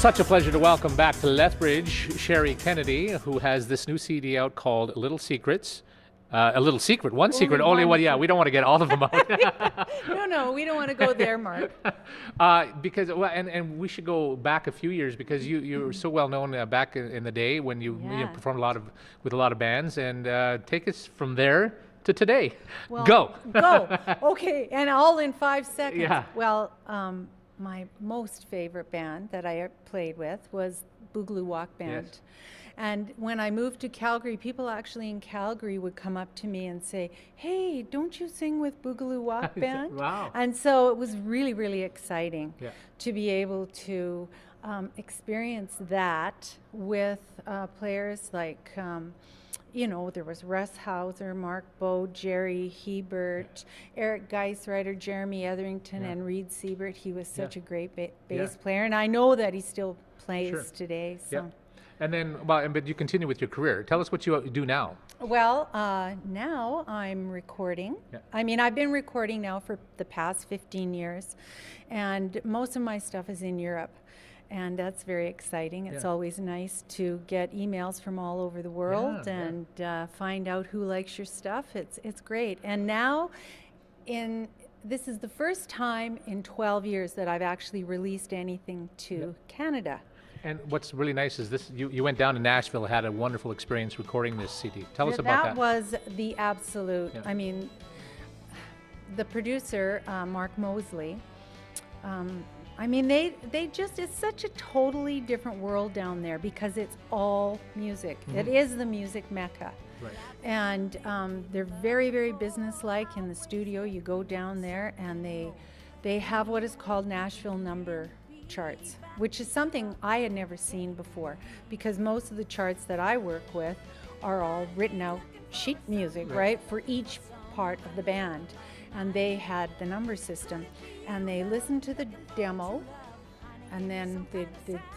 Such a pleasure to welcome back to Lethbridge Sherry Kennedy, who has this new CD out called Little Secrets. A little secret, one secret, only one. Yeah, we don't want to get all of them out. No, we don't want to go there, Mark. Because, well, and we should go back a few years because you were so well known back in the day when you performed with a lot of bands, and take us from there to today. Well, go. Okay, and all in 5 seconds. Yeah. Well, my most favorite band that I played with was Boogaloo Walk Band. Yes. And when I moved to Calgary, people actually in Calgary would come up to me and say, "Hey, don't you sing with Boogaloo Walk Band?" Wow. And so it was really, really exciting Yeah. to be able to experience that with players like, there was Russ Hauser, Mark Bowe, Jerry Hebert, Eric Geisreiter, Jeremy Etherington, and Reed Siebert. He was such a great bass player, and I know that he still plays today. So. Yeah. And then, but you continue with your career. Tell us what you do now. Well, now I'm recording. Yeah. I mean, I've been recording now for the past 15 years, and most of my stuff is in Europe. And that's very exciting. It's always nice to get emails from all over the world and find out who likes your stuff. It's great. And now, this is the first time in 12 years that I've actually released anything to Canada. And what's really nice is this: you went down to Nashville, had a wonderful experience recording this CD. Tell us about that. That was the absolute. I mean, the producer, Mark Mosley. I mean, they just, it's such a totally different world down there because it's all music. It is the music mecca. Right. And they're very, very businesslike in the studio. You go down there and they have what is called Nashville number charts, which is something I had never seen before because most of the charts that I work with are all written out sheet music, right, for each part of the band. And they had the number system, and they listened to the demo, and then they'd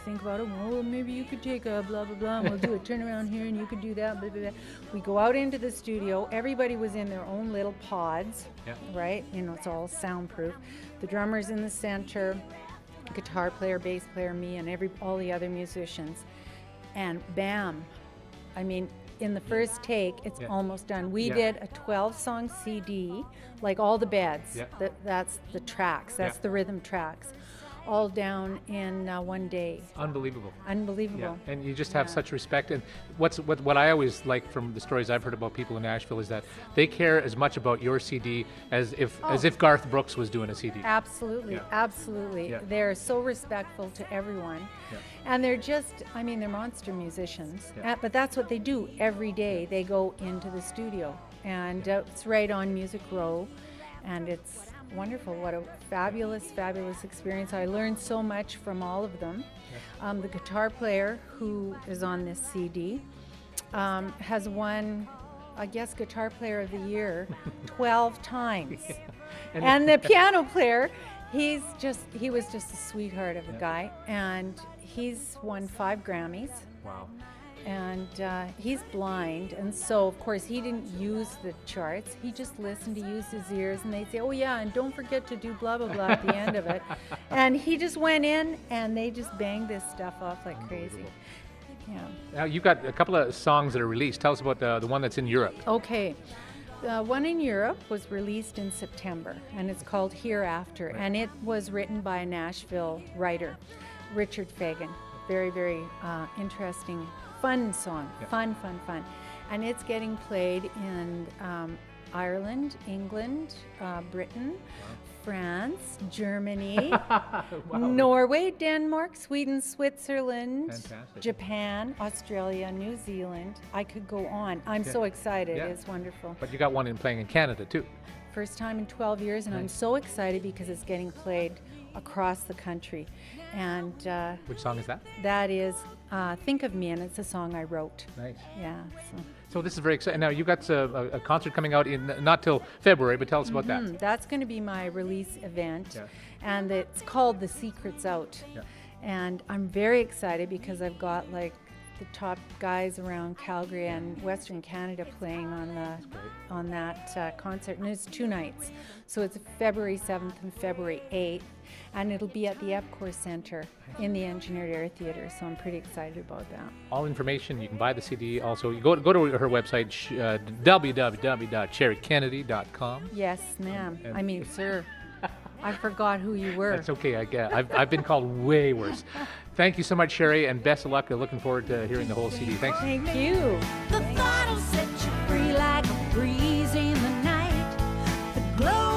think about it. Well, maybe you could take a blah blah blah, and we'll do a turnaround here, and you could do that. Blah, blah, blah. We go out into the studio. Everybody was in their own little pods, right? It's all soundproof. The drummer's in the center, guitar player, bass player, me, and all the other musicians, and bam! I mean, in the first take, it's almost done. We did a 12-song CD, like all the beds. That's the tracks. That's the rhythm tracks, all down in one day. Unbelievable. Unbelievable. Yeah. And you just have such respect. And what I always like from the stories I've heard about people in Nashville is that they care as much about your CD as if Garth Brooks was doing a CD. Absolutely, absolutely. Yeah. They're so respectful to everyone. Yeah. And they're just, I mean, they're monster musicians. But that's what they do every day. They go into the studio. And it's right on Music Row. And it's wonderful. What a fabulous, fabulous experience. I learned so much from all of them. The guitar player who is on this CD has won, I guess, Guitar Player of the Year 12 times. And the piano player, he was just a sweetheart of a guy, and he's won 5 Grammys. Wow. And he's blind, and so of course he didn't use the charts. He just listened, to use his ears, and they'd say, "Oh yeah, and don't forget to do blah blah blah" at the end of it. And he just went in, and they just banged this stuff off like crazy. Yeah. Now you've got a couple of songs that are released. Tell us about the one that's in Europe. Okay. The one in Europe was released in September, and it's called Hereafter, and it was written by a Nashville writer, Richard Fagan. Very, very interesting. Fun song, fun. And it's getting played in Ireland, England, Britain, France, Germany, Norway, Denmark, Sweden, Switzerland, Japan, Australia, New Zealand. I could go on. I'm so excited. It's wonderful. But you got one playing in Canada too. First time in 12 years, and I'm so excited because it's getting played across the country. And which song is that? That is Think of Me, and it's a song I wrote. Nice. Yeah. So this is very exciting. Now you got a concert coming out in not till February, but tell us about that. That's going to be my release event, and it's called The Secret's Out. And I'm very excited because I've got like the top guys around Calgary and Western Canada playing on that concert, and it's 2 nights. So it's February 7th and February 8th, and it'll be at the Epcor Center in the Engineered Air Theatre. So I'm pretty excited about that. All information, you can buy the CD. Also, you go to her website, www.cherrykennedy.com. Yes, ma'am. I mean, sir. I forgot who you were. That's okay. I've been called way worse. Thank you so much, Sherry, and best of luck. Looking forward to hearing the whole CD. Thanks. Thank you. The